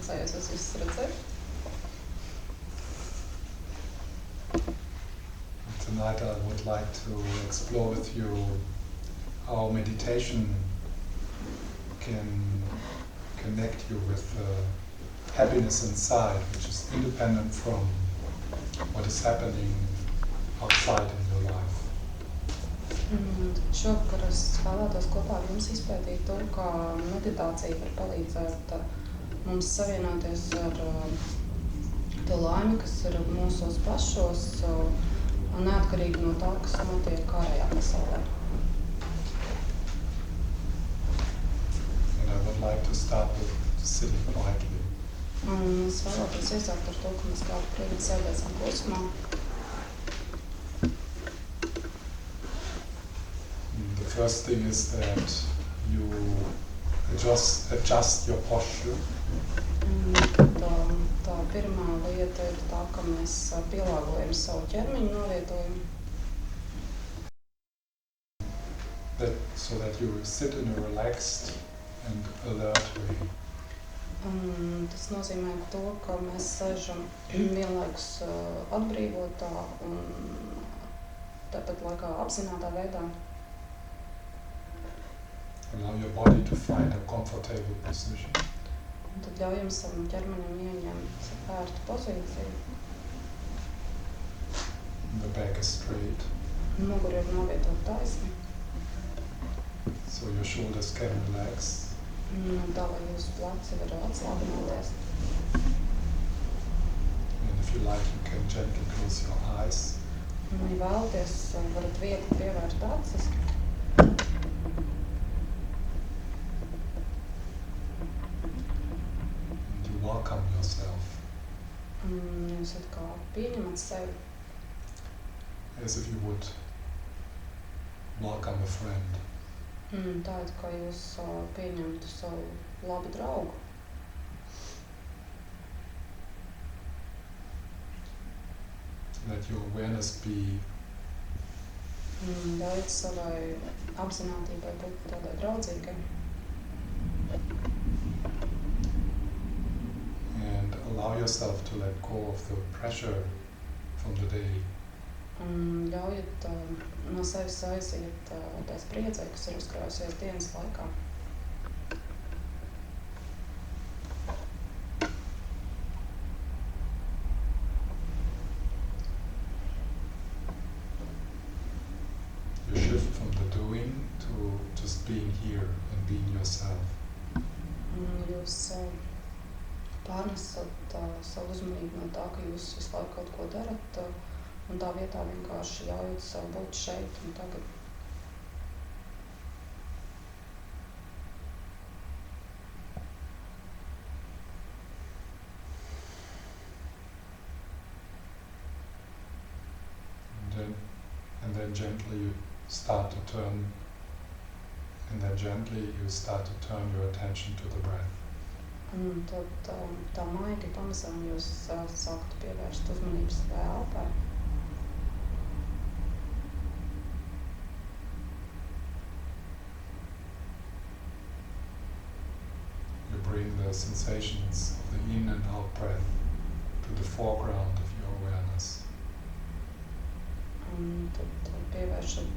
priecājos jūs visus redzēt. Tonight I would like to explore with you how meditation can connect you with happiness inside, which is independent from what is happening outside in your life. Šovakar es vēlētos kopā ar jums izpētīt to, kā meditācija var palīdzēt mums savienoties ar to laimi, kas ir mūsos pašos, neatkarīgi no tā, kas notiek ārējā pasaulē. And I would like to start with sitting quietly. Es vēlētos iesākt ar to, ka mēs kādu brīdi sēdēsim klusumā. The first thing is that you adjust your posture. Tā pirmā lieta ir tā, ka mēs pielāgojam savu ķermeņa novietojumu. So that you sit in a relaxed and alert way. Tas nozīmē to, ka mēs sēžam vienlaikus atbrīvotā un tāpat laikā apzinātā veidā. Allow your body to find a comfortable position. Un tad ļaujam savam ķermenim ieņemt ērtu pozīciju. The back is straight. Mugura ir novietot taisni. So your shoulders can relax. Tā, lai jūsu pleci var atslābināties. And if you like, you can gently close your eyes. Un, ja vēlaties, varat viegli pievērt acis. And you welcome yourself. Jūs atkal pieņemat sevi. As if you would welcome a friend. Tāda, kā jūs pieņemtu savu labu draugu. Let your awareness be Ļaujiet savai apzinātībai būt tādai draudzīgai. and allow yourself to let go of the pressure from the day. Ļaujiet no sevis aiziet tā spriedzē, kas ir uzkrājusies dienas laikā. You shift from the doing to just being here and being yourself. Jūs pārnesat savu uzmanību no tā, ka jūs visu laiku kaut ko darat, un tā vietā vienkārši ļaujat sev būt šeit un tagad. And then gently you start to turn your attention to the breath. Un tad tā maigi pamazām jūs sāktu pievērst uzmanības savai elpai. You bring the sensations of the in and out breath to the foreground of your awareness. Un tad pievēršat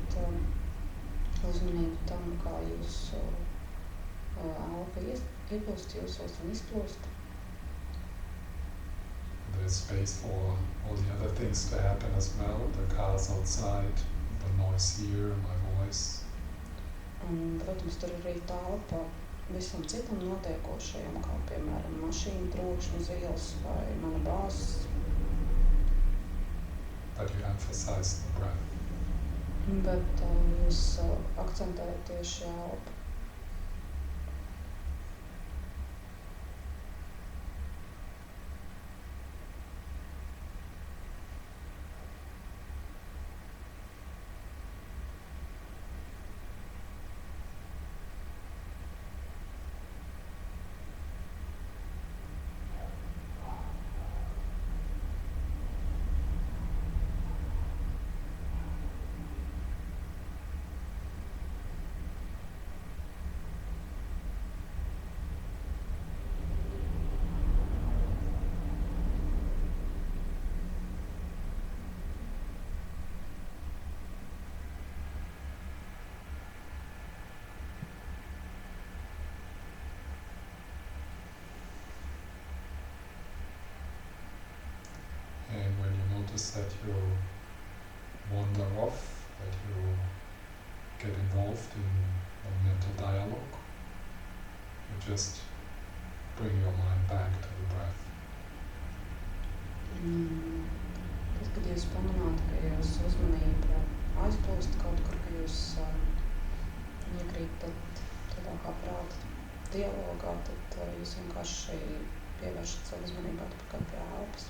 uzmanību tam, kā jūsu elpa ieplūst jūsos un izplūst. There's space for all the other things to happen as well, the cars outside, the noise here, my voice. Un, protams, tur ir arī telpa visam citam notiekošajam, kā piemēram mašīnu trokšņu uz ielas vai mana balss. But you emphasize the breath. Bet jūs akcentējat tieši elpu. is that you wander off, that you get involved in a mental dialogue. You just bring your mind back to the breath. Tad, kad jūs pamanāt, ka jūsu uzmanība aizplūst kaut kur, ka jūs iekrītat tādā kā prāta dialogā, tad jūs vienkārši pievēršat savu uzmanību atpakaļ pie elpas.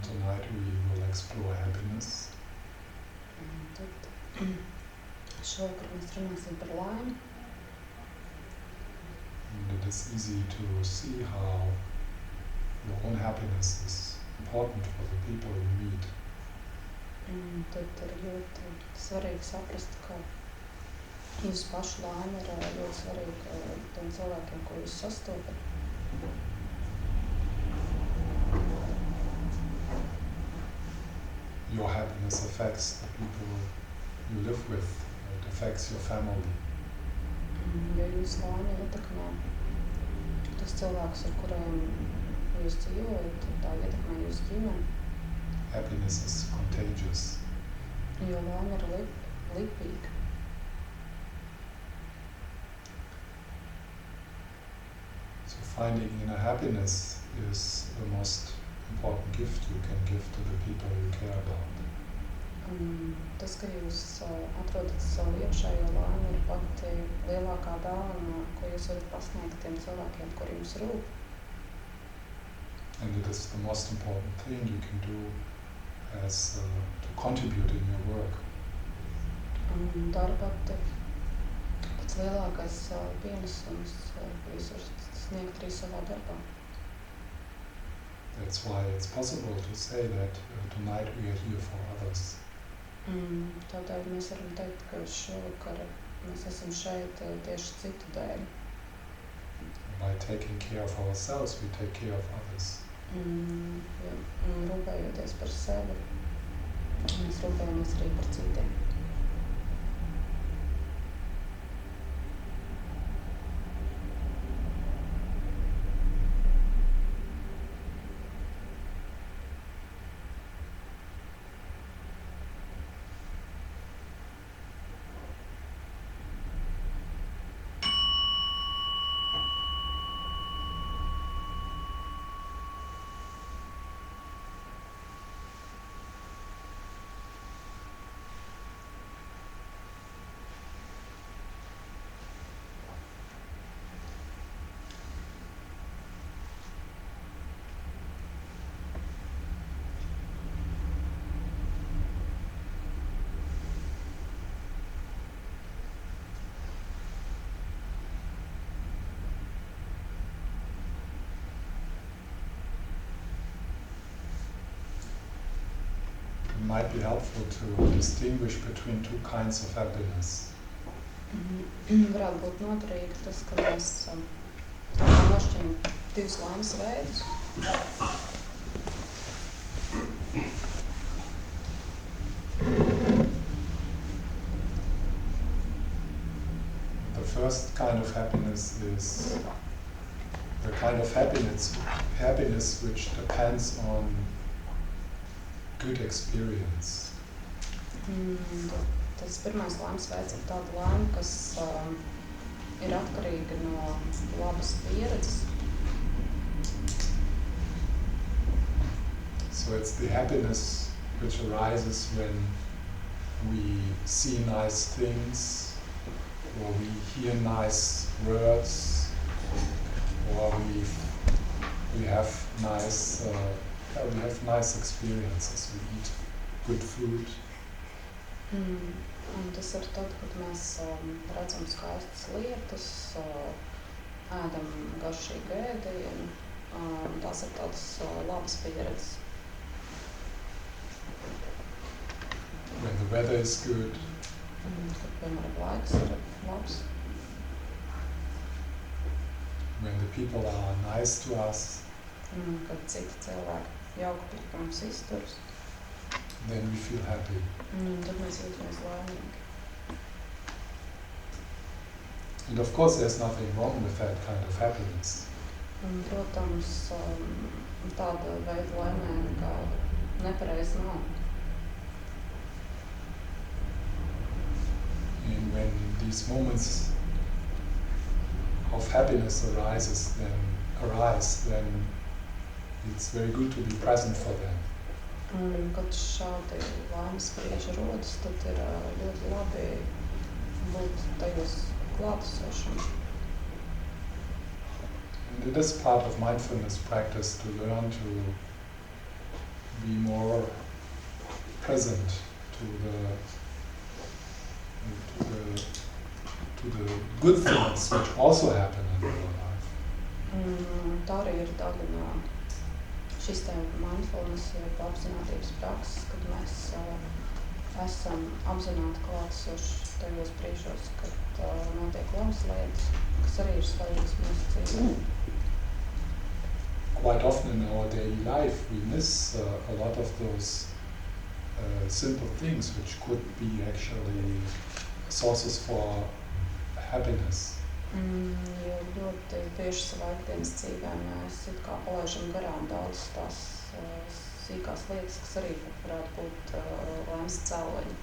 Tonight we will explore happiness. Tad šovakar mēs runāsim par laimi. And it is easy to see how your own happiness is important for the people you meet. Tad ir ļoti svarīgi saprast, ka jūsu pašu laime ir ļoti svarīga tiem cilvēkiem, ko jūs sastopat. Your happiness affects the people you live with. It affects your family. Ja jūsu laime ietekmē tos cilvēkus, ar kuriem jūs dzīvojat, tad tā ietekmē jūsu ģimeni. Happiness is contagious. Jo laime ir lipīga. So finding inner happiness is the most important gift you can give to the people you care about. Tas, ka jūs atrodat savu iekšējo laimi, ir pati lielākā dāvana, ko jūs varat pasniegt tiem cilvēkiem, kuri jums rūp. And it is the most important thing you can do as to contribute in your work. Tā ir pats lielākais pienesums, ko jūs varat sniegt arī savā darbā. That's why it's possible to say that tonight we are here for others. Tādēļ mēs varam teikt, ka šovakar mēs esam šeit tieši citu dēļ. By taking care of ourselves, we take care of others. Rūpējoties par sevi, mēs rūpējamies arī par citiem. It might be helpful to distinguish between two kinds of happiness. Varētu būt noderīgi tas, ka mēs nošķiram divus laimes veidus. The first kind of happiness is the kind of happiness which depends on good experience. Tas pirmais laimes veids ir tāda laime, kas ir atkarīga no labas pieredzes. So it's the happiness which arises when we see nice things, or we hear nice words, or we have nice experiences. We eat good food. Un tas ir tad, kad mēs redzam skaistas lietas, ēdam garšīgu ēdienu. Tās ir tādas labas pieredzes. When the weather is good. Kad, piemēram, laiks ir labs. When the people are nice to us. Kad citi cilvēki jauki pret mums izturas. Then we feel happy. Tad mēs jūtamies laimīgi. And of course there's nothing wrong with that kind of happiness. Protams, tāda veida laimē nekāda nepareiza nav. And when these moments of happiness arise, then it's very good to be present for them. Kad šādi laimes brīži rodas, tad ir ļoti labi būt tajos klātesošiem. And it is part of mindfulness practice to learn to be more present to the good things which also happen in your life. Tā arī ir daļa no šis te mindfulness, jeb apzinātības prakses, kad mēs esam apzināti klātesoši tajos brīžos, kad notiek labas lietas, kas arī ir svarīgas mūsu dzīvē. Quite often in our daily life we miss a lot of those simple things which could be actually sources for happiness. Jo ļoti bieži savā ikdienas dzīvē mēs it kā palaižam garām daudz tās sīkās lietas, kas arī varētu būt laimes cēloņi.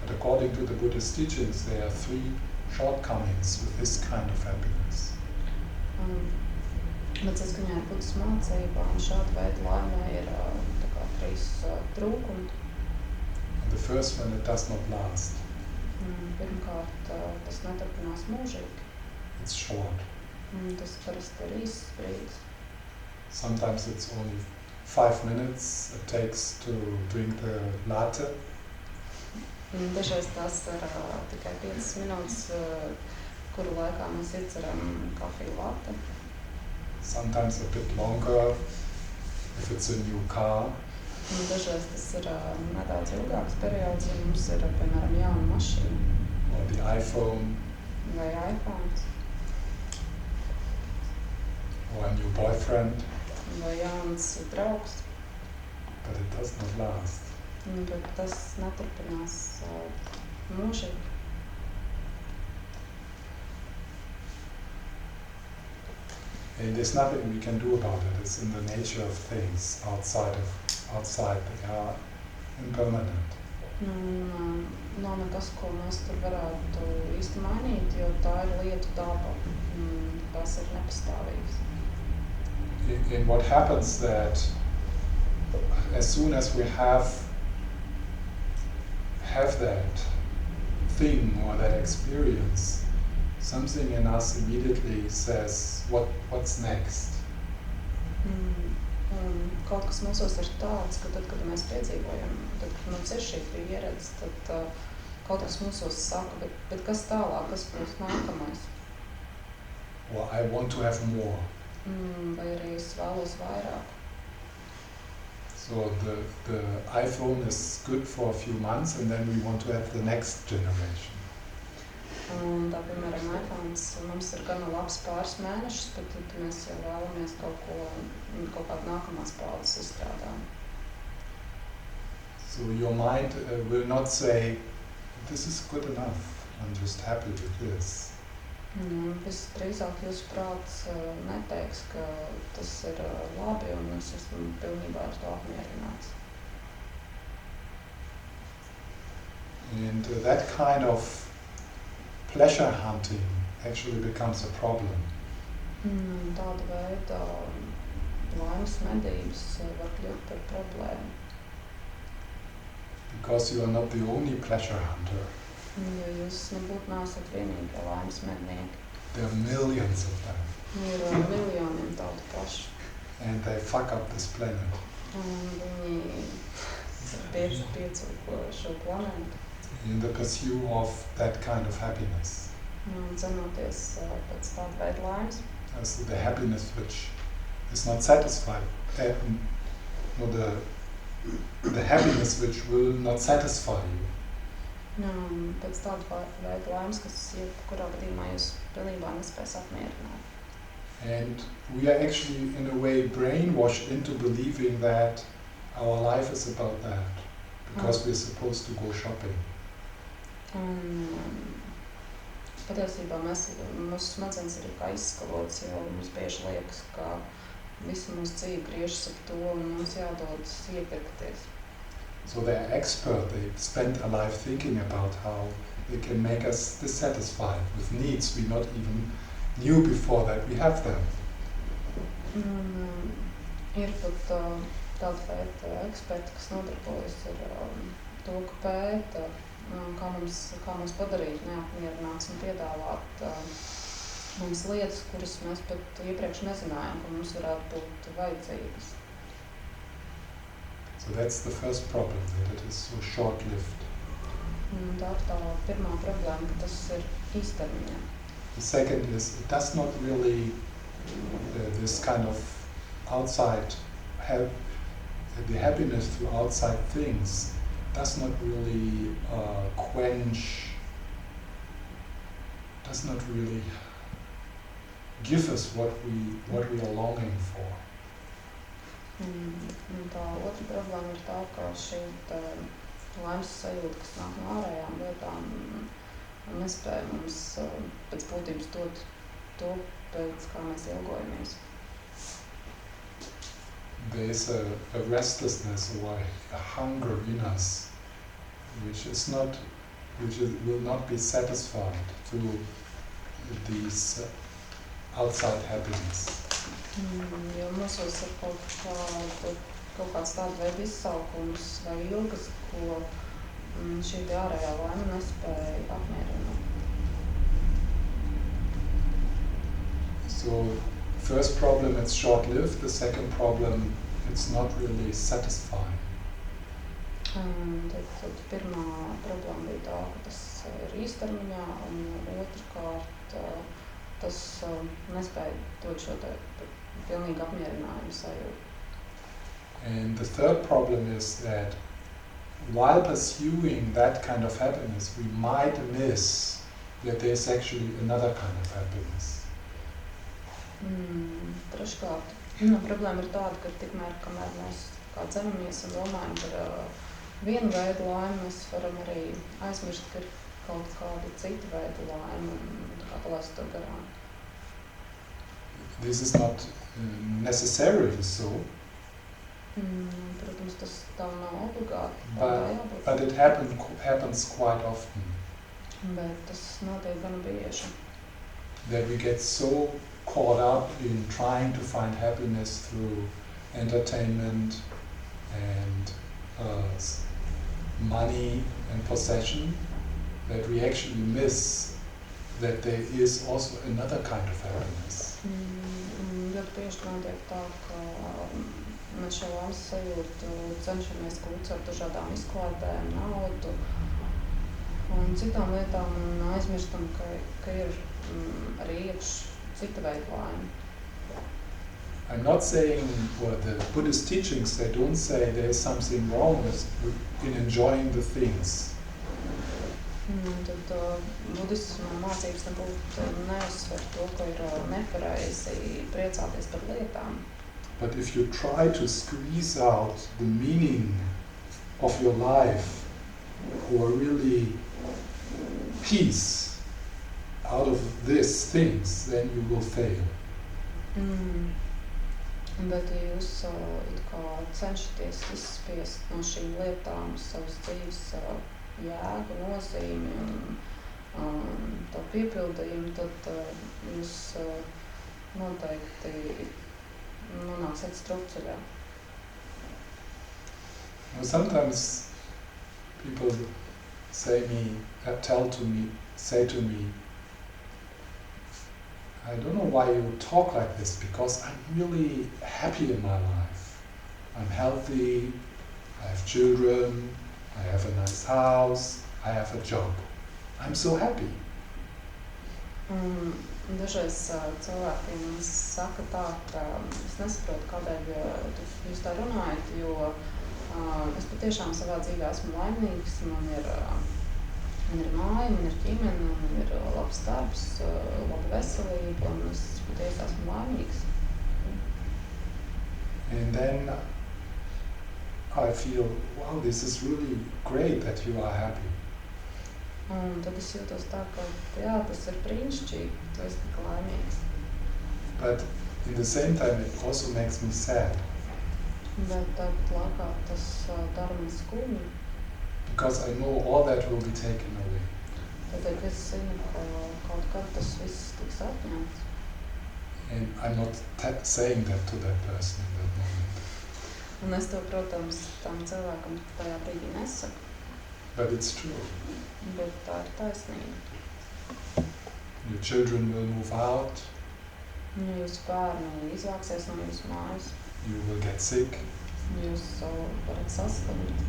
But according to the Buddhist teachings, there are 3 shortcomings with this kind of happiness. Bet saskaņā ar Buddhas mācībām šāda veida laimē ir trīs trūkumi. And the first one, it does not last. Pirmkārt, tas neturpinās mūžīgi. It's short. Tas parasti ir īsts brīdis. Sometimes it's only 5 minutes it takes to drink the latte. Dažreiz tas ir tikai 5 minūtes, kuru laikā mēs ieceram kafiju latte. Sometimes a bit longer if it's a new car. Dažreiz tas ir nedaudz ilgāks periods, ja mums ir, piemēram, jauna mašīna. Or the iPhone. Vai iPhones. Or a new boyfriend. Vai jauns draugs. But it does not last. Bet tas neturpinās mūžīgi. And there's nothing we can do about it. It's in the nature of things outside. They are impermanent. Nav nekas, ko mēs tur varētu īsti mainīt, jo tā ir lietu daba. Tas ir nepastāvīgs. And what happens that as soon as we have that thing or that experience, something in us immediately says, what's next? Kaut kas mūsos ir tāds, ka tad, kad mēs piedzīvojam, tad, kad mums ir šī pieredze, tad kaut kas mūsos saka, bet kas tālāk, kas būs nākamais? Or I want to have more. Vai arī es vēlos vairāk. So the iPhone is good for a few months and then we want to have the next generation. Tā, piemēram, iPhones mums ir gana labs pāris mēnešus, bet tad mēs jau vēlamies kaut kādu nākamās paudzes izstrādāt. So your mind will not say, this is good enough, I'm just happy with this. Visdrīzāk jūsu prāts neteiks, ka tas ir labi un es esmu pilnībā ar to apmierināts. And that kind of pleasure hunting actually becomes a problem. Tāda veida laimes medības var kļūt par problēmu. Because you are not the only pleasure hunter. Jo jūs nebūtu nesat vienīgie laimes mednieki. There are millions of them. Ir miljoniem tādu pašu. And they fuck up this planet. Viņi piecūko šo planētu. In the pursuit of that kind of happiness. Cenoties pēc tāda veida laimes. So the happiness which is not satisfied. No, the happiness which will not satisfy you. Pēc tāda veida laimes, kas jebkurā gadījumā jūs pilnībā nespēs apmierināt. And we are actually in a way brainwashed into believing that our life is about that. Because we're supposed to go shopping. Patiesībā mūsu smadzenes ir kā izskalots, jo mums bieži liekas, ka visu mūsu dzīvi griežas ap to un mums jādodas iepirkties. So they're expert, they spend a life thinking about how they can make us dissatisfied with needs we not even knew before that we have them. Ir pat tāda veida eksperti, kas nodarbojas ar to, ka pēta, kā mums padarīt neapmierināts un piedāvāt mums lietas, kuras mēs pat iepriekš nezinājām, ka mums varētu būt vajadzīgas. So that's the first problem, that it is so short-lived. Tā ir tā pirmā problēma, ka tas ir īstermiņā. The second is, it does not really, this kind of outside, the happiness through outside things does not really does not really give us what we are longing for. Tā otra problēma ir tā, ka šī laimes sajūta, kas nāk no ārējām lietām, nespēja mums pēc būtības dot to, pēc kā mēs ilgojamies. There is a restlessness or a hunger in us, which will not be satisfied through these outside happiness. Jo mūsos ir kaut kaut kāds tāda veida izsaukums vai ilgas, ko šī te ārējā laime nespēja apmierināt. So, first problem, it's short-lived. The second problem, it's not really satisfying. Tad pirmā problēma bija tā, ka tas ir īstermiņā, un otrkārt tas nespēja dot šo te pilnīgi apmierinājumu sajūtu. And the third problem is that while pursuing that kind of happiness, we might miss that there's actually another kind of happiness. Treškārt, problēma ir tāda, ka tikmēr, kamēr mēs kā cenamies un domājam par vienu veidu laimi, mēs varam arī aizmirst, ka ir kaut kāda cita veida laime un tā kā palaist to garām. This is not necessarily so, Protams, tas tā nav obligāti, but it happens quite often. Bet tas notiek gana bieži. That we get so caught up in trying to find happiness through entertainment and money and possession that we actually miss that there is also another kind of happiness. Ļoti bieži notiek tā, ka mēs šo laimes sajūtu cenšamies gūt ar dažādām izklaidēm, naudu un citām lietām un aizmirstam, ka ir arī cita veida laime. I'm not saying, well, the Buddhist teachings, they don't say there is something wrong in enjoying the things. Tad budisma mācības nebūtu neuzsver to, ka ir nepareizi priecāties par lietām. But if you try to squeeze out the meaning of your life or really peace out of these things, then you will fail. Bet ja jūs it kā cenšaties izspiest no šīm lietām savas dzīves jēgu, nozīmi un to piepildījumu, tad jūs noteikti nonāksiet strupceļā. Sometimes people say to me, I don't know why you talk like this, because I'm really happy in my life. I'm healthy, I have children, I have a nice house, I have a job. I'm so happy. Dažreiz cilvēkiem saka tā, ka es nesaprotu, kādēļ jūs tā runājat, jo es patiešām savā dzīvē esmu laimīgs, man ir māja, man ir ģimene, man ir labs darbs, laba veselība, un es patiesi esmu laimīgs. And then I feel, wow, this is really great that you are happy. Un tad es jūtos tā, ka jā, tas ir brīnišķīgi, tu esi tik laimīgs. But in the same time, it also makes me sad. Bet tāpat laikā tas dara man skumju. Because I know all that will be taken away. Tad es zinu, ka kaut kad tas viss tiks atņemts. And I'm not saying that to that person in that moment. Un es to, protams, tam cilvēkam tajā brīdī nesaku. But it's true. Bet tā ir taisnība. Your children will move out. Jūsu bērni izvāksies no jūsu mājas. You will get sick. Jūs varat saslimt.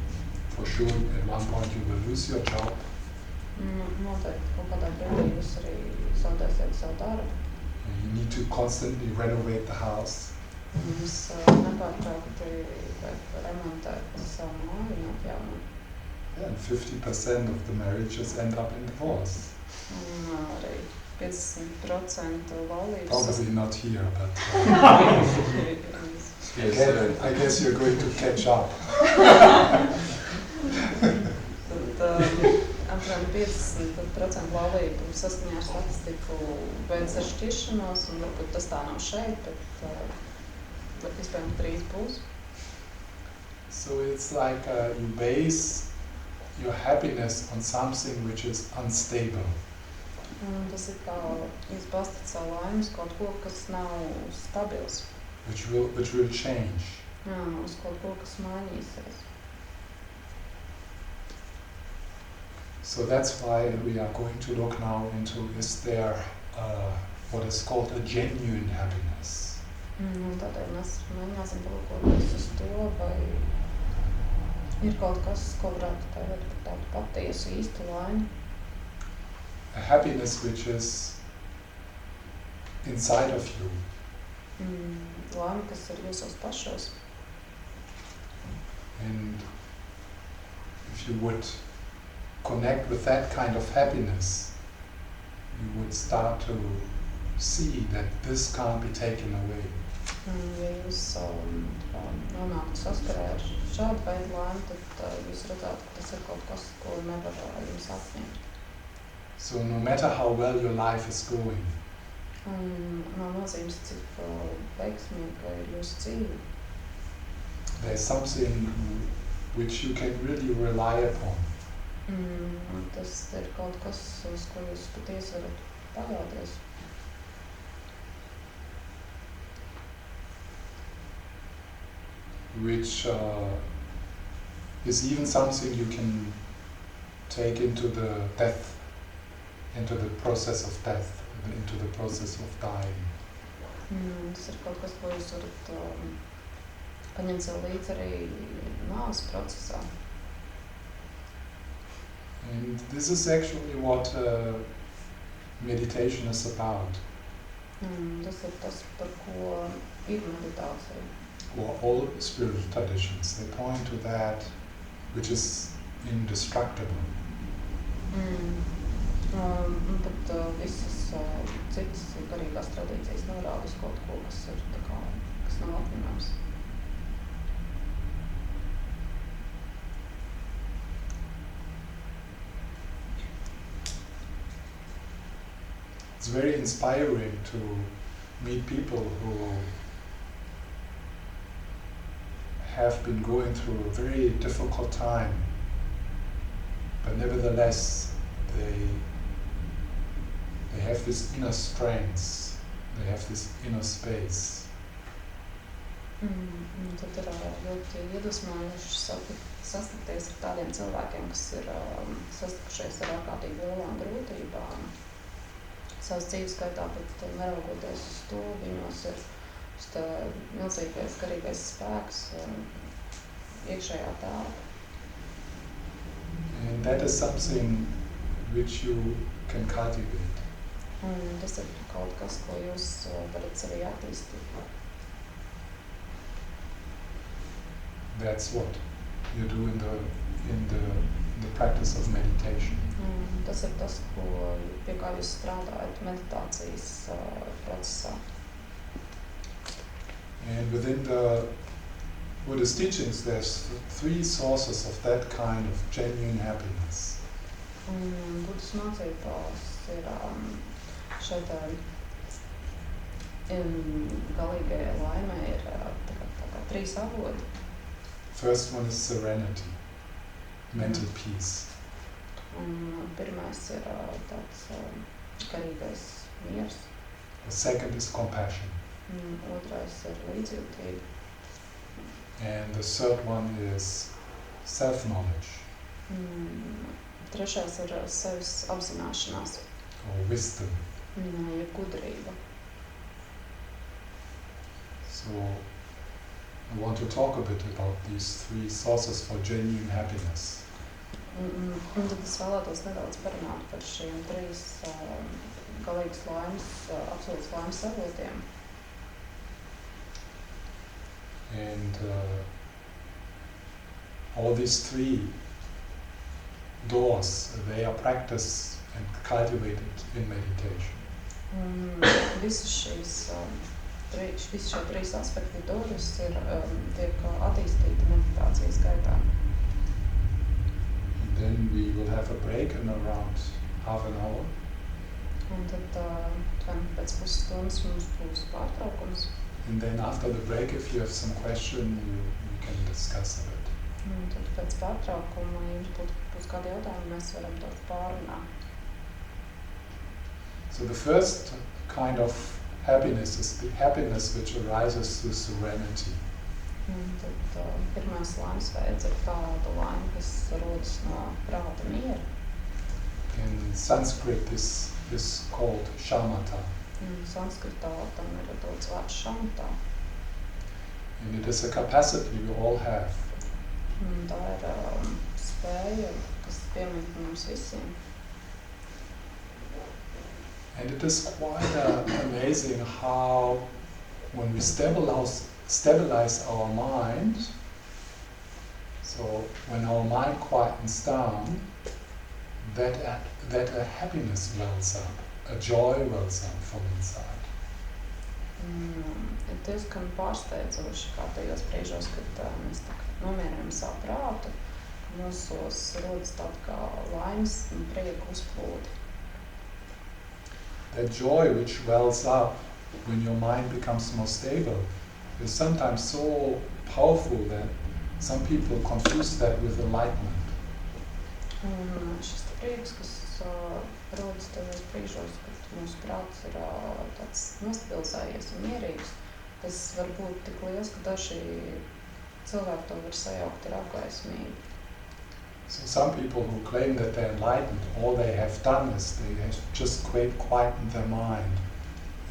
For sure, at one point you will lose your job. Noteikti kaut kādā brīdī jūs arī zaudēsiet savu darbu. You need to constantly renovate the house. Jūs nepārtraukti vajag remontēt savu māju un atjaunot. And 50% of the marriages end up in divorce. Un arī 50% laulības. Probably not here, but I guess you're going to catch up. Tad apmēram 50% laulību saskaņā ar statistiku veids ar šķiršanos, un varbūt tas tā nav šeit, bet iespējams drīz būs. So it's like you base your happiness on something which is unstable. Tas ir kā jūs balstat savu laimi uz kaut ko, kas nav stabils. Which will change. uz kaut ko, kas mainīsies. So that's why we are going to look now into, is there what is called a genuine happiness? Un tādēļ mēs mēģināsim palūkoties uz to, vai ir kaut kas, ko varētu teikt par tādu patiesu īstu laimi. A happiness which is inside of you. Laimi, kas ir jūsos pašos. And if you would connect with that kind of happiness, you would start to see that this can't be taken away. Ja jūs nonāktu saskarē ar šādu veidu laimi, tad jūs redzētu, ka tas ir kaut kas, ko nevar jums atņemt. So no matter how well your life is going, Nav nozīmes, cik veiksmīga ir jūsu dzīve. there's something which you can really rely upon. Tas ir kaut kas, uz ko jūs patiesi varat paļauties. Which is even something you can take into the death, into the process of death, into the process of dying. Tas ir kaut kas, ko jūs varat paņemt sev līdzi arī nāves procesā. And this is actually what meditation is about. Tas ir tas, par ko ir meditācija. Or all spiritual traditions, they point to that which is indestructible. Pat visas citas garīgās tradīcijas norāda uz kaut ko, kas ir tā kā, kas nav atņemams. It's very inspiring to meet people who have been going through a very difficult time, but nevertheless they have this inner strength, they have this inner space. Tad ir ļoti iedvesmojoši sastapties ar tādiem cilvēkiem, kas ir sastapušies ar ārkārtīgi lielām grūtībām savas dzīves gaitā, bet neraugoties uz to, viņos ir milzīgais garīgais spēks, iekšējā telpa. And that is something which you can cultivate. Tas ir kaut kas, ko jūs varat sevī attīstīt. That's what you do in the practice of meditation. Tas ir tas, pie kā jūs strādājat meditācijas procesā. And within the Buddhist teachings, there's three sources of that kind of genuine happiness. Buddhas mācībās ir šeit galīgajai laimē ir tā kā trīs avoti. First one is serenity, mental peace. Pirmais ir tāds garīgais miers. The second is compassion. Otrais ir līdzjūtība. And the third one is self-knowledge. Trešais ir sevis apzināšanās. Or wisdom. Jeb gudrība. So I want to talk a bit about these three sources for genuine happiness. Un tad es vēlētos nedaudz parunāt par šiem trīs galīgas laimes, absolūtas laimes avotiem. And all these three doors, they are practiced and cultivated in meditation. Visas šie trīs aspekti doras tiek attīstīti meditācijas gaitā. And then we will have a break in around half an hour. Un tad pēc pusstundas mums būs pārtraukums. And then after the break, if you have some question, we can discuss a bit. Un tad pēc pārtraukuma, ja jums būs kādi jautājumi, mēs varam to pārunāt. So the first kind of happiness is the happiness which arises through serenity. Un tad pirmais laimes veids ir tāda laime, kas rodas no prāta miera. In Sanskrit, this is called shamatha. Sanskritā tam ir dots vārds šamatā. And it is a capacity we all have. Un tā ir spēja, kas piemīt mums visiem. And it is quite amazing how, when we stabilize our mind, so when our mind quietens down, that a happiness wells up, a joy wells up from inside. Ir diezgan pārsteidzoši, kā tajos brīžos, kad mēs nomierinām savu prātu, mūsos rodas tāda kā laimes un prieka uzplūde. That joy which wells up when your mind becomes more stable is sometimes so powerful that some people confuse that with enlightenment. Un šis prieks, kas rodas tajos brīžos, kad mūsu prāts ir tāds nostabilizējies un mierīgs, tas var būt tik liels, ka daži cilvēki to var sajaukt ar apgaismību. So some people who claim that they're enlightened, all they have done is they have just quietened their mind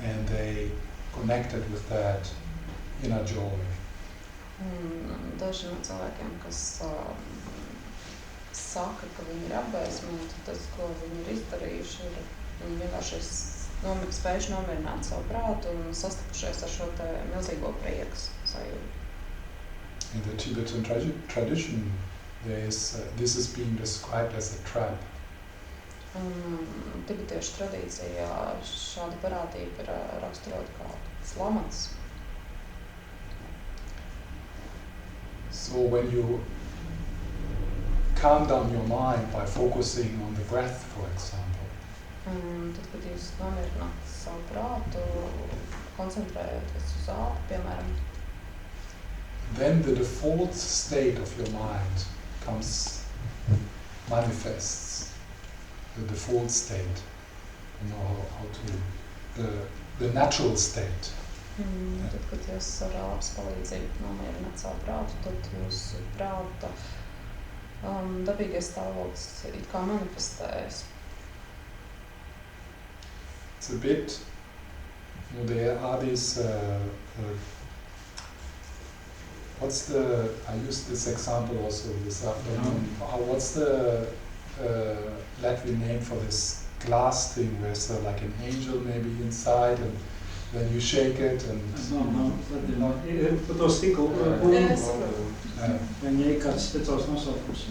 and they connected with that inner joy. Daži no cilvēkiem, kas saka, ka viņi ir apgaismoti, tas, ko viņi ir izdarījuši, ir viņi vienkārši spējuši nomierināt savu prātu un sastapušies ar šo te milzīgo prieku sajūtu. In the Tibetan tradition, this is being described as a trap. Tibetiešu tradīcijā šāda parādība ir raksturota kā slamats. So when you calm down your mind by focusing on the breath, for example, Tad, kad jūs nomierināt savu prātu, koncentrējoties uz ādu, piemēram, then the default state of your mind manifests. The default state, you know how to, the natural state. Tad, kad jūs ar ādas palīdzību nomierināt savu prātu, tad jūsu prāta dabīgais stāvoklis it kā manifestējas. It's a bit, there are these, I used this example also this afternoon. What's the Latvian name for this glass thing where there's like an angel maybe inside and then you shake it and... Pa to stiklu viņai ir kāds speciāls nosaukums.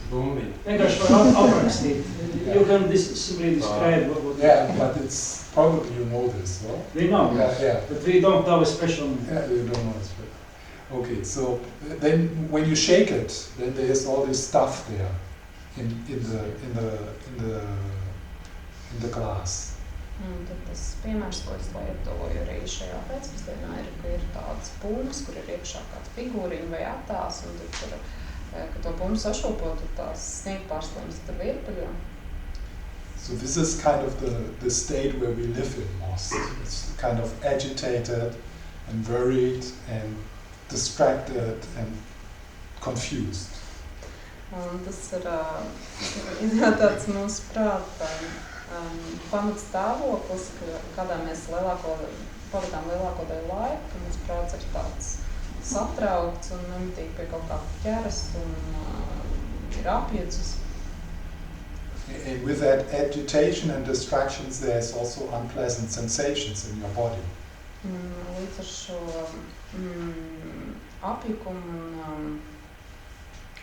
Bumbi. Vienkārši var aprakstīt. You can simply describe what... Yeah, but it's probably you know this, no? We know, Yeah. but we don't have a special name. Yeah, you don't know it's special. Okay, so then when you shake it, then there's all this stuff there in the glass. Tad tas piemērs, ko es lietoju arī šajā pēcpusdienā, ir, ka ir tāds pūms, kur ir iekšā kāds figūriņa vai attēls, un tad tur, kad to pūmu sašūpo, tad tās sniegpārsliņas tur virpuļo. So this is kind of the state where we live in most. It's kind of agitated and worried and distracted and confused. Un tas ir tāds mūsu prātā pamatstāvoklis, kādā mēs pavadām lielāko daļu laika, ka mūsu prāts ir tāds satraukts un nemitīgi pie kaut kā ķeras un ir apjucis. And with that agitation and distractions, there's also unpleasant sensations in your body. Līdz ar šo apjukumu un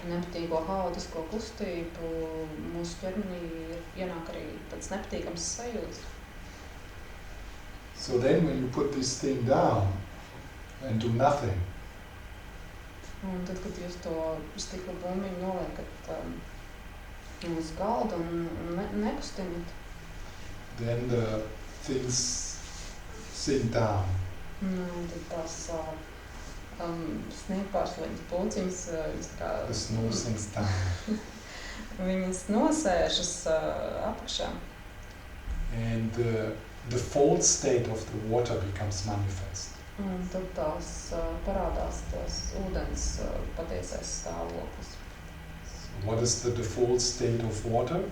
nepatīgo haotisko kustību mūsu ķermenī ienāk arī tāds nepatīkams sajūtas. So then when you put this thing down and do nothing, Un tad, kad jūs to stikla bumbiņu noliekat uz galda un nekustinat, then the things sink down. Tad tās sniegpārsliņas pulciņas, The snow sinks down. viņas nosēžas apakšā. And the default state of the water becomes manifest. Un tad tās parādās tās ūdens patiesais stāvoklis. What is the default state of water?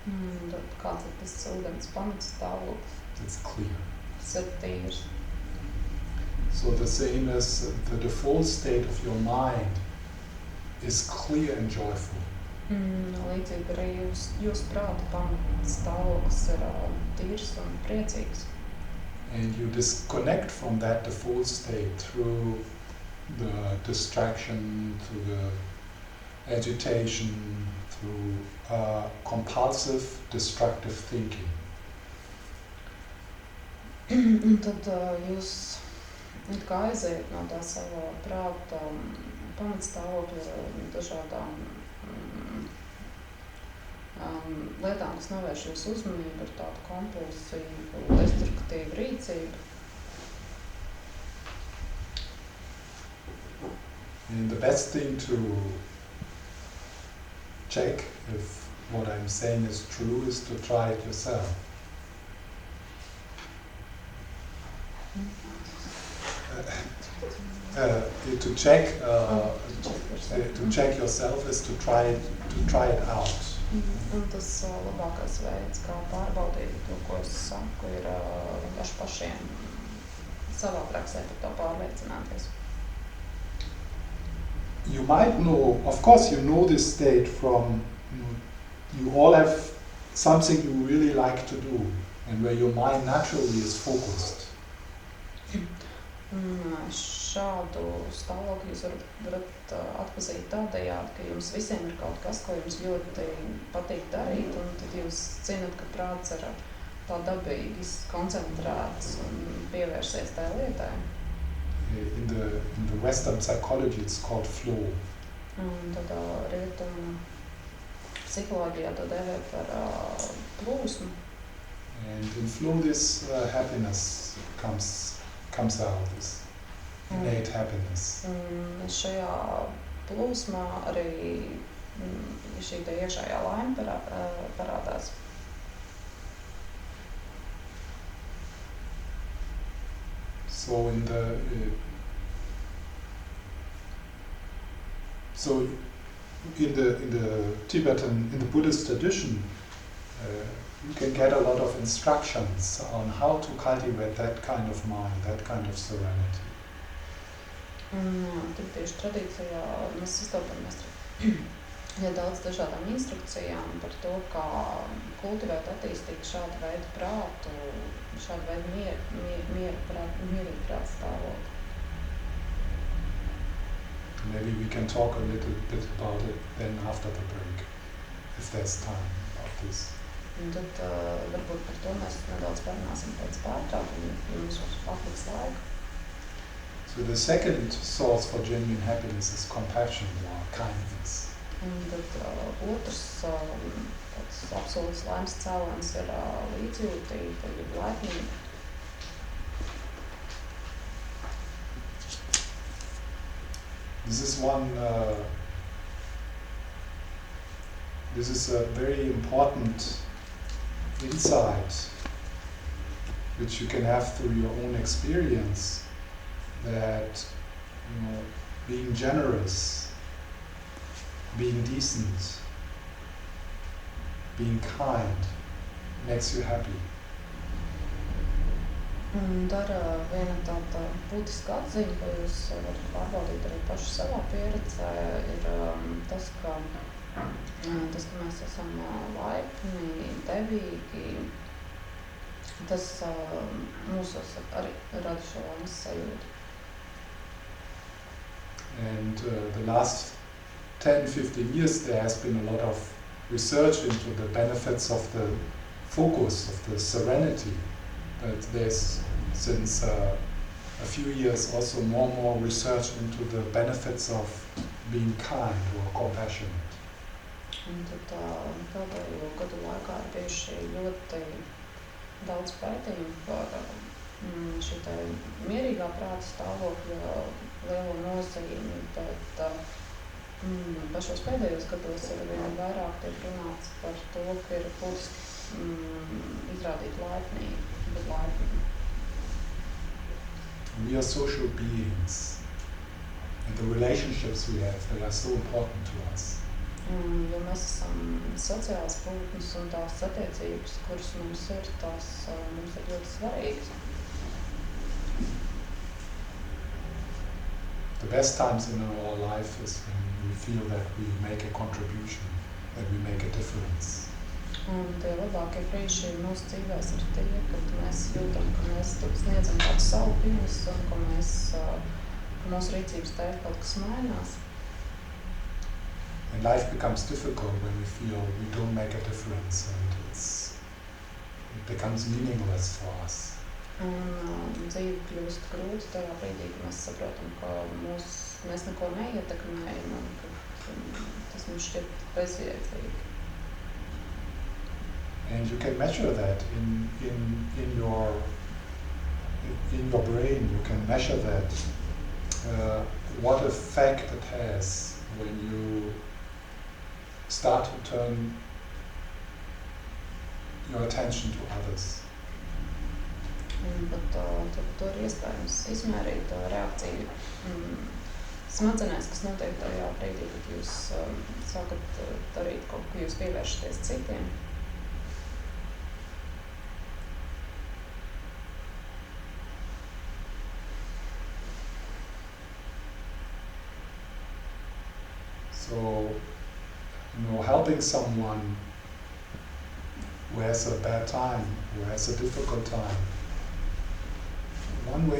Tad kāds ir tas ūdens pamats stāvoklis? It's clear. Tas ir tīrs. So the same as the default state of your mind is clear and joyful. Līdzīgi arī jūs prāta pamats stāvoklis ir tīrs un priecīgs. And you disconnect from that default state through the distraction, through the agitation, through compulsive, destructive thinking. Un tad jūs it kā aiziet no tā sava prāta pamatstāvokļa dažādām lietām, kas novērš jūsu uzmanību ar tādu kompulsīvu, destruktīvu rīcību. And the best thing to check if what I'm saying is true is to try it yourself. To check yourself is to try it out. Un tas labākais veids, kā pārbaudīt to, ko es saku, ir vienkārši pašiem savā praksē par to pārliecināties. You might know, of course you know this state from, you all have something you really like to do and where your mind naturally is focused. Šādu stāvokli jūs varat atpazīt tādējādi, ka jums visiem ir kaut kas, ko jums ļoti patīk darīt, un tad jūs zinat, ka prāts ir tā dabīgi koncentrēts un pievērsies tai lietai. In the Western psychology it's called flow. Un tad rietumu psiholoģijā to dēvē par plūsmu. And in flow this happiness comes out, this innate happiness. Un šajā plūsmā arī šī te iekšējā laime parādās. So in the Tibetan, in the Buddhist tradition, you can get a lot of instructions on how to cultivate that kind of mind, that kind of serenity. Tibetiešu tradīcijā mēs sastopamies ar daudz dažādām instrukcijām par to, kā kultivēt, attīstīt šādu veidu prātu, šādu veidu mierīgu prāta stāvokli. Maybe we can talk a little bit about it then after the break, if there's time about this. Un tad varbūt par to mēs nedaudz parunāsim pēc pārtraukuma, ja mums atliks laika. So the second source for genuine happiness is compassion or kindness. Un tad otrs tāds absolūts laimes cēlonis ir līdzjūtība, laipnība. This is a very important insight which you can have through your own experience, that being generous, being decent, being kind makes you happy. Un dara viena tāda būtiska atziņa, ko jūs varat pārbaudīt arī paši savā pieredzē, ir tas, ka mēs esam laipni, devīgi. Tas mūsos arī rada šo laimes sajūtu. And the last 10-15 years there has been a lot of research into the benefits of the focus, of the serenity. But there's, since a few years, also more research into the benefits of being kind or compassionate. Un tad pēdējo gadu laikā ir bijuši ļoti daudz pētījumu par šī te mierīgā prāta stāvokļa lielo nozīmi, bet pašos pēdējos gados ir vien vairāk tiek runāts par to, ka ir būtiski izrādīt laipnību, bet laipnību. We are social beings, and the relationships we have, they are so important to us. Jo mēs esam sociāls būtnes un tās attiecības, kuras mums ir, tās mums ir ļoti svarīgas. The best times in our life is when we feel that we make a contribution, that we make a difference. Un tie labākie brīži mūsu dzīvēs ir tie, kad mēs jūtam, ka mēs sniedzam kādu savu pienesumu, ka mūsu rīcības dēļ kaut kas mainās. And life becomes difficult when we feel we don't make a difference and it becomes meaningless for us. Un dzīve kļūst grūta tajā brīdī, kad mēs saprotam, ka mēs neko neietekmējam un ka tas mums šķiet bezjēdzīgi. And you can measure that in your brain. You can measure that what effect it has when you start to turn your attention to others. Bet tur iespējams izmērīt reakciju smadzenēs, kas notiek tajā brīdī, kad jūs sākat darīt kaut ko, jūs pievēršaties citiem. So, helping someone who has a bad time, who has a difficult time. One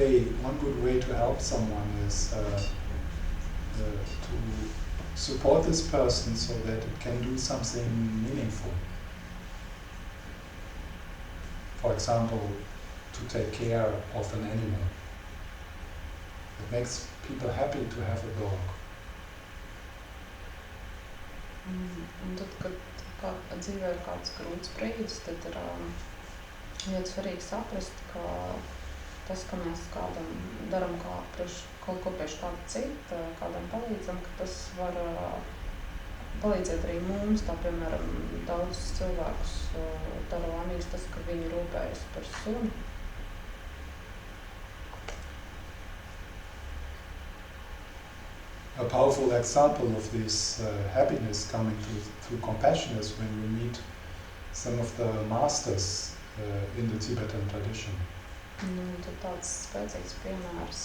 good way to help someone is to support this person so that it can do something meaningful. For example, to take care of an animal. It makes people happy to have a dog. Un tad, kad dzīvē ir kāds grūts brīdis, tad ir ļoti svarīgi saprast, ka tas, ka mēs kādam daram kaut ko priekš kādu citu, kādam palīdzam, ka tas var palīdzēt arī mums. Tā, piemēram, daudzus cilvēkus dara laimīgs tas, ka viņi rūpējas par suni. A powerful example of this happiness coming through compassion is when you meet some of the masters in the Tibetan tradition. Tad tāds spēcīgs piemērs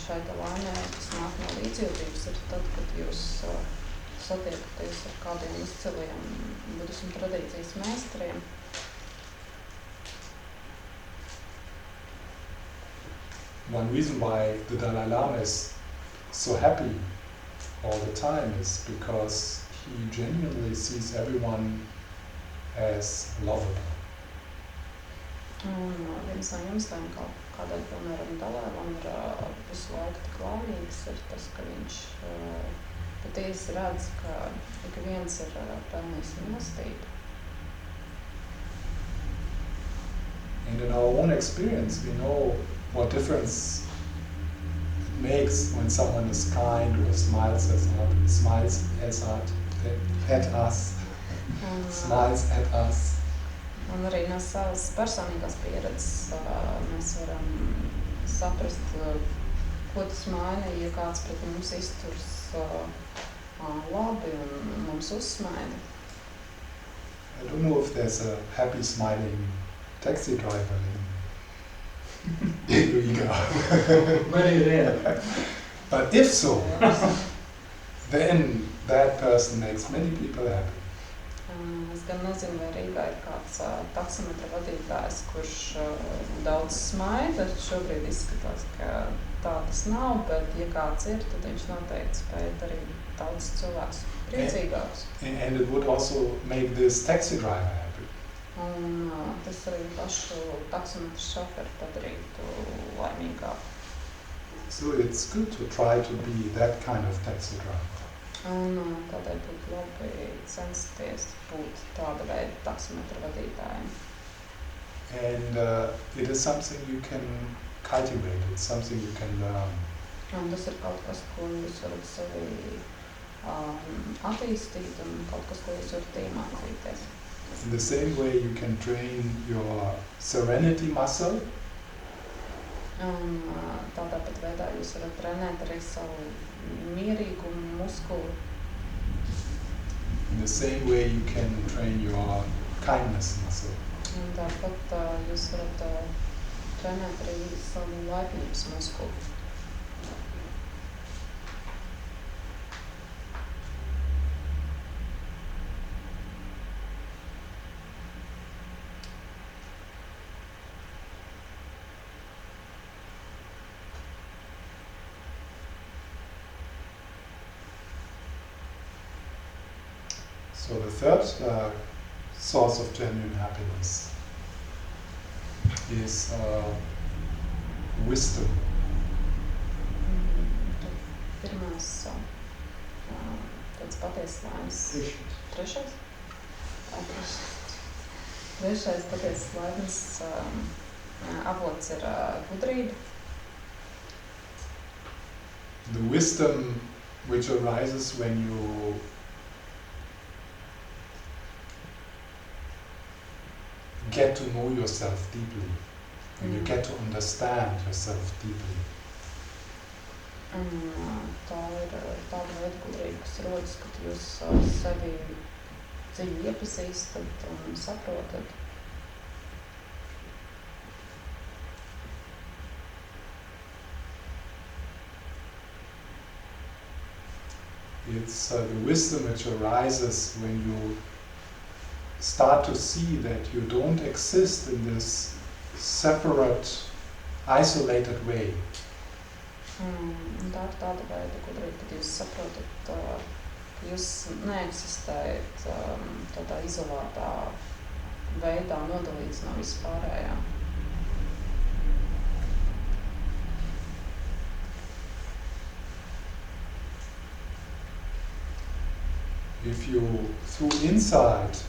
šai laimē, kas nāk no līdzjūtības, ir tad, kad jūs satiekaties ar kādiem izciliem budismu tradīcijas meistariem. One reason why the Dalai Lama is so happy all the time is because he genuinely sees everyone as lovable. Un viens no iemesliem, kādēļ, piemēram, Dalai Lama ir visu laiku tik laimīgs, ir tas, ka viņš patiesi redz, ka ik viens ir pelnījis mīlestību. And in our own experience, we know what difference it makes when someone is kind or smiles at us. Un arī no savas personīgās pieredzes mēs varam saprast, ko tas maina, ja kāds pret mums izturs labi un mums uzsmaida. I don't know if there's a happy smiling taxi driver in Riga. Very rare. But if so, then that person makes many people happy. Es gan nezinu, vai Rīgā ir kāds taksometra vadītājs, kurš daudz smaida. Šobrīd izskatās, ka tā tas nav, bet ja kāds ir, tad viņš noteikti spēj darīt daudz cilvēkus priecīgākus. And it would also make this taxi driver happy. Un tas arī pašu taksometru šoferi padarītu laimīgāku. So it's good to try to be that kind of taxi driver. Un tādēļ būtu labi censties būt tāda veida taksometra vadītājiem. And it is something you can cultivate, it's something you can learn. Un tas ir kaut kas, ko jūs varat sevi attīstīt un kaut kas, ko jūs varat iemācīties. In the same way you can train your serenity muscle, Un tādā pat veidā jūs varat trenēt arī savu mierīgumu, muskuli. In the same way you can train your kindness muscle. Un tāpat jūs varat trenēt arī savu laipnības muskuli. So the third source of genuine happiness is wisdom. Pirmais tāds patiesas laimes. Trešais? Trešais patiesas laimes avots ir gudrība. The wisdom which arises when you get to know yourself deeply, when you get to understand yourself deeply. Tā ir tāda veida gudrība, kas rodas, kad jūs sevi dziļi iepazīstat un saprotat. It's the wisdom which arises when you start to see that you don't exist in this separate, isolated way. Tā ir tāda veida gudrība, kad jūs saprotat, ka jūs neeksistējat tādā izolētā veidā nodalīts no vispārējā. If you, through insight,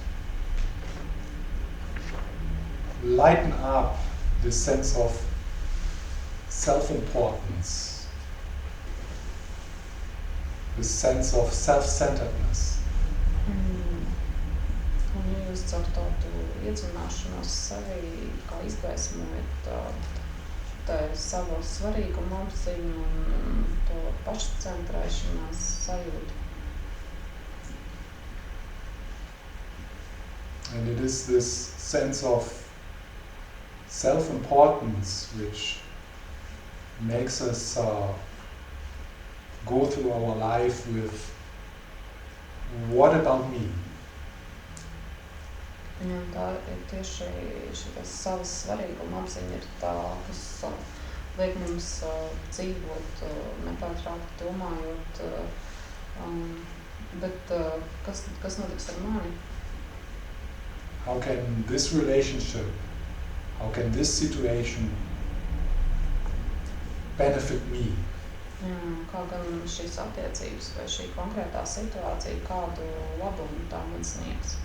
lighten up this sense of self-importance, this sense of self-centeredness. Un ja jūs caur tādu iedzināšanos sevi kā izgaismojat savu svarīgumu apziņu un to pašcentrēšanās sajūtu. And it is this sense of self-importance which makes us go through our life with, what about me? Un tā ir tieši šitas savas svarīguma apziņa ir tā, kas liek mums dzīvot, nepārtraukti domājot, bet kas notiks ar mani? How can this relationship, how can this situation benefit me? Kā gan šīs attiecības vai šī konkrētā situācija, kādu labumu tā man sniegs?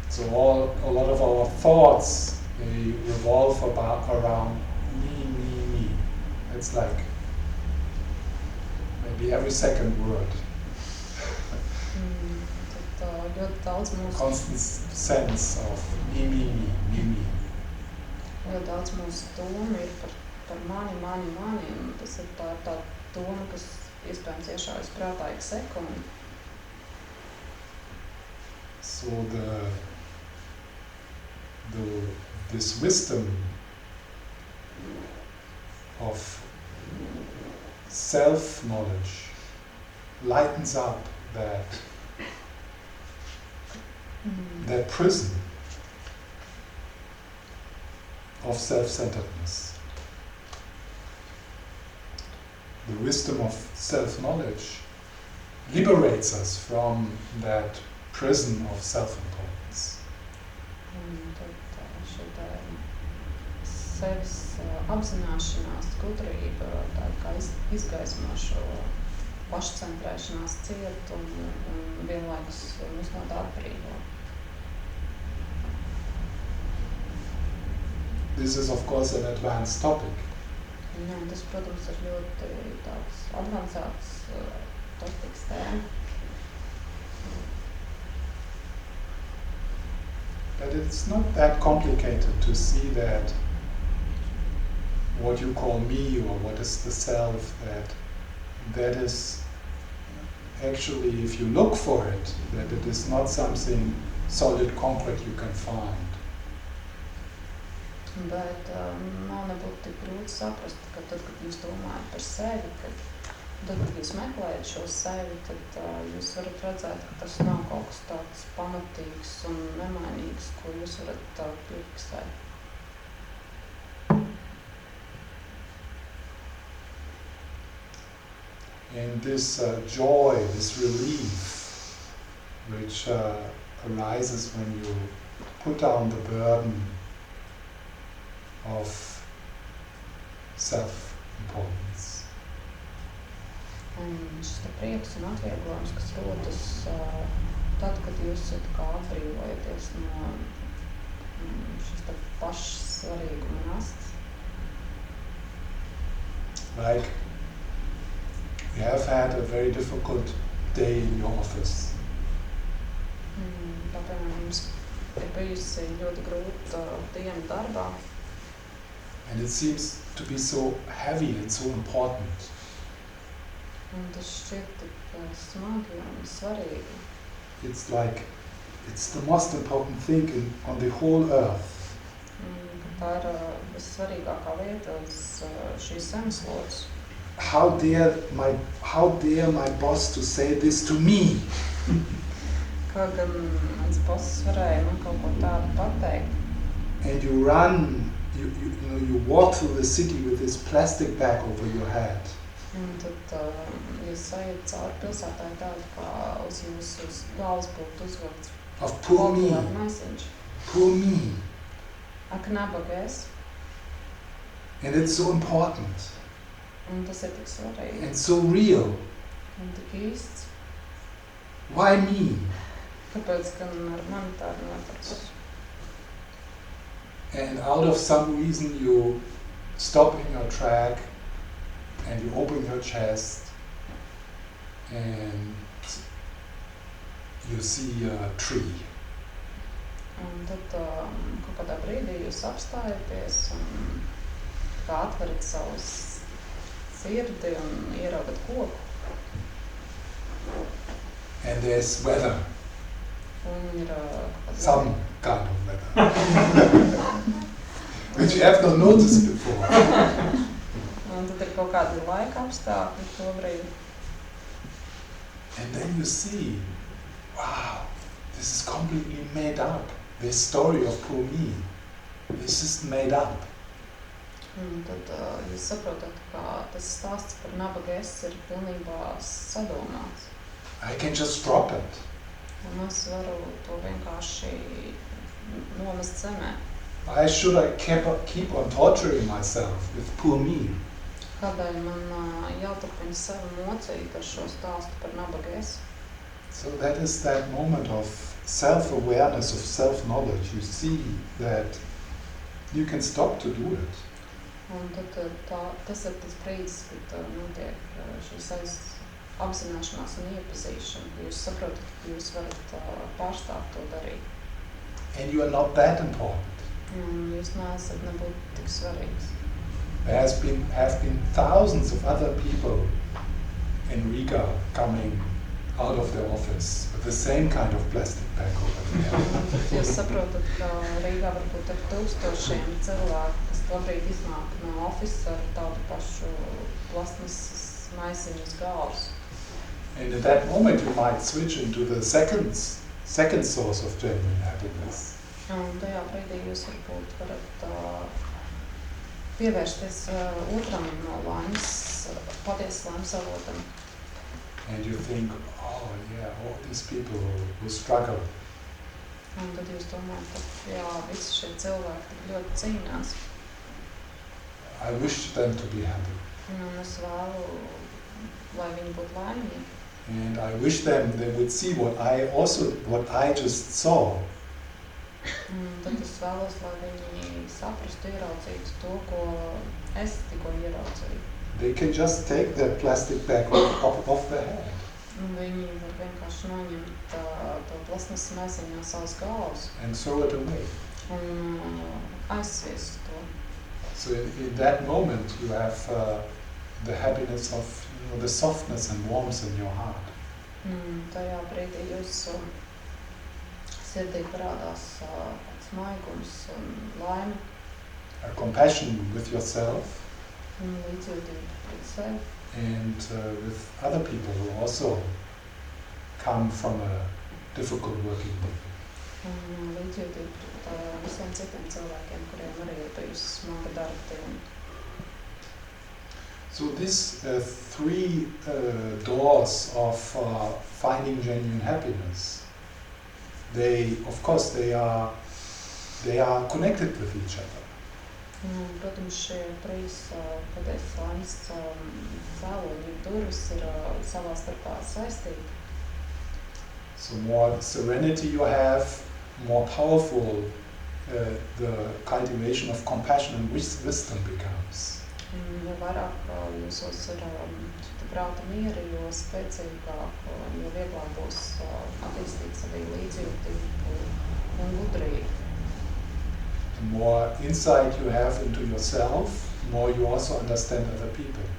So a lot of our thoughts, they revolve around me. It's like maybe every second word. Ļoti daudz mūsu... Constant sense of me. Ļoti daudz mūsu doma ir par mani, un tas ir tā doma, kas iespējams iešaujas prātā ik sekundi. So this wisdom of self-knowledge lightens up that prison of self-centeredness. The wisdom of self-knowledge liberates us from that prison of self-importance. Sevis apzināšanās, gudrība, tā kā izgaismo šo pašcentrēšanās ciet un vienlaikus mūs no tā atbrīvo. This is of course an advanced topic. Tas, protams, ir ļoti tāds advancēts topiks tēma. But it's not that complicated to see that what you call me or what is the self, that is actually, if you look for it, that it is not something solid, concrete you can find. Bet nav nebūtu tik grūti saprast, ka tad, kad jūs domājat par sevi, tad, kad jūs meklējat šo sevi, tad jūs varat redzēt, ka tas nav kaut kas tāds pamatīgs un nemainīgs, ko jūs varat piefiksēt. And this joy, this relief, which arises when you put down the burden of self-importance. Un šis te prieks un atvieglojums, kas rodas tad, kad jūs kā atbrīvojaties no šis te pašsvarīguma nastas. Like you have had a very difficult day in your office. Piemēram, jums ir bijusi ļoti grūta diena darbā. And it seems to be so heavy and so important. Un tas šķiet tik smagi un svarīgi. It's like, it's the most important thing on the whole earth. Tā ir vissvarīgākā vieta uz šīs zemeslodes. How dare my boss to say this to me? Kā gan mans boss varēja man kaut ko tādu pateikt. And you run, you walk through the city with this plastic bag over your head. Un tad jūs ejat cauri pilsētai tādu, kā uz jūsu galvas būtu uzvilkts. Of poor me. Maisiņš. Poor me. Ak, nabagais. And it's so important. Un tas ir tik svarīgi. And so real. Un tik īsts. Why me? Kāpēc gan ar mani tādu noticis? And out of some reason you stop in your track and you open your chest and you see a tree. Un tad kaut kādā brīdī jūs apstājaties un kā atverat savus sirdi un ieraugat koku. And there's weather. Un ir Some kind of weather. Which you have not noticed before. Un tad ir kaut kādi laika apstākļi to brīdi. And then you see, wow, this is completely made up. This story of poor me, this is made up. Un tad jūs saprotat, ka tas stāsts par nabaga es ir pilnībā sadomāts. I can just drop it. Un es varu to vienkārši nomest zemē. Why should I keep on torturing myself with poor me? Kādēļ man jāturpina sevi mocīt ar šo stāstu par nabaga es? So that is that moment of self-awareness, of self-knowledge. You see that you can stop to do it. Un tad tas ir tas brīdis, kad notiek šīs apzināšanās un iepazīšana. Jūs saprotat, ka jūs varat pārstāt to darīt. And you are not that important. Un jūs neesat nebūt tik svarīgs. There have been thousands of other people in Riga coming out of their office with the same kind of plastic bag over there. Jūs saprotat, ka Rīgā varbūt ir tūkstošiem cilvēku, kas labrīt iznāk no ofisa ar tādu pašu plasmasas maisiņu uz galvas. And at that moment you might switch into the second source of genuine happiness. Un tajā brīdī jūs varbūt varat pievērsties otram no laimes, patiesas laimes avotam. And you think, oh yeah, all these people who struggle. Un tad jūs domājat, ka jā, visi šie cilvēki tik ļoti cīnās. I wish them to be happy. Un es vēlu, lai viņi būtu laimīgi. And I wish they would see what I just saw. Un tad es vēlos, lai viņi saprastu, ieraudzītu to, ko es tikko ieraudzīju. They can just take that plastic bag off their head. Un viņi var vienkārši noņemt to plasmasu maisiņu no savas galvas and throw it away. un aizsviest to. So in that moment you have the happiness of, the softness and warmth in your heart. Tajā brīdī jūsu sirdī parādās maigums un laime A compassion with yourself un līdzjūtība pret sevi and with other people who also come from a difficult working day. un līdzjūtība pret visiem citiem cilvēkiem, kuriem arī ir bijusi smaga darba diena. So these three doors of finding genuine happiness, they, of course, they are connected with each other. Protams, šie trīs patiesas laimes cēloņi durvis ir savā starpā saistīti. So more serenity you have, more powerful the cultivation of compassion and wisdom becomes. Jo vairāk jūsos ir prāta miera, jo spēcīgāk, jo vieglāk būs attīstīt savī līdzjūtību un gudrību. The more insight you have into yourself, more you also understand other people.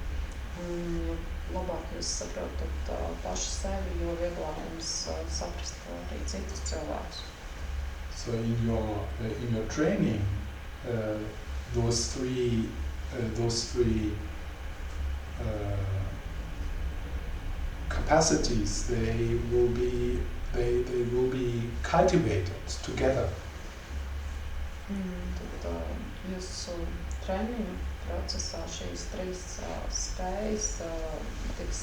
Jo labāk jūs saprotat paši sevi, jo vieglāk jums saprast arī citus cilvēkus. So in your training, those three capacities, they will be cultivated together. Tad jūsu treniņu procesā šīs trīs spējas tiks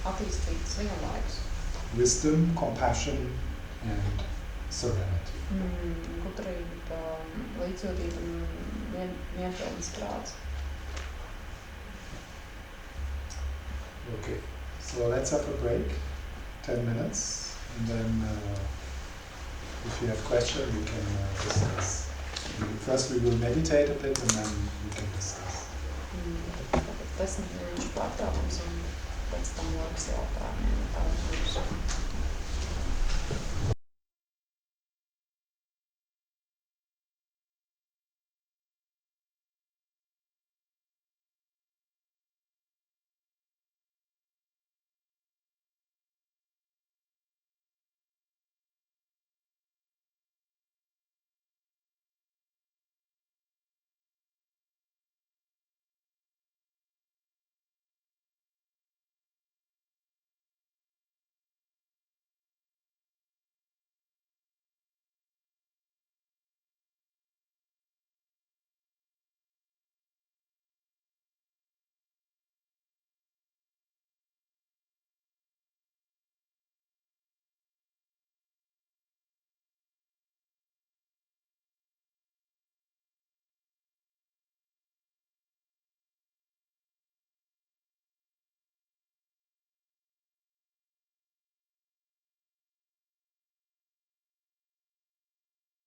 attīstītas vienlaikus. Wisdom, compassion and serenity. Gudrība, līdzjūtība un vienpilns prāts. Okay, so let's have a break, 10 minutes, and then if you have questions we can discuss. First we will meditate a bit and then we can discuss. Tātad 10 minūšu pārtraukums un pēc tam laiks jautājumiem.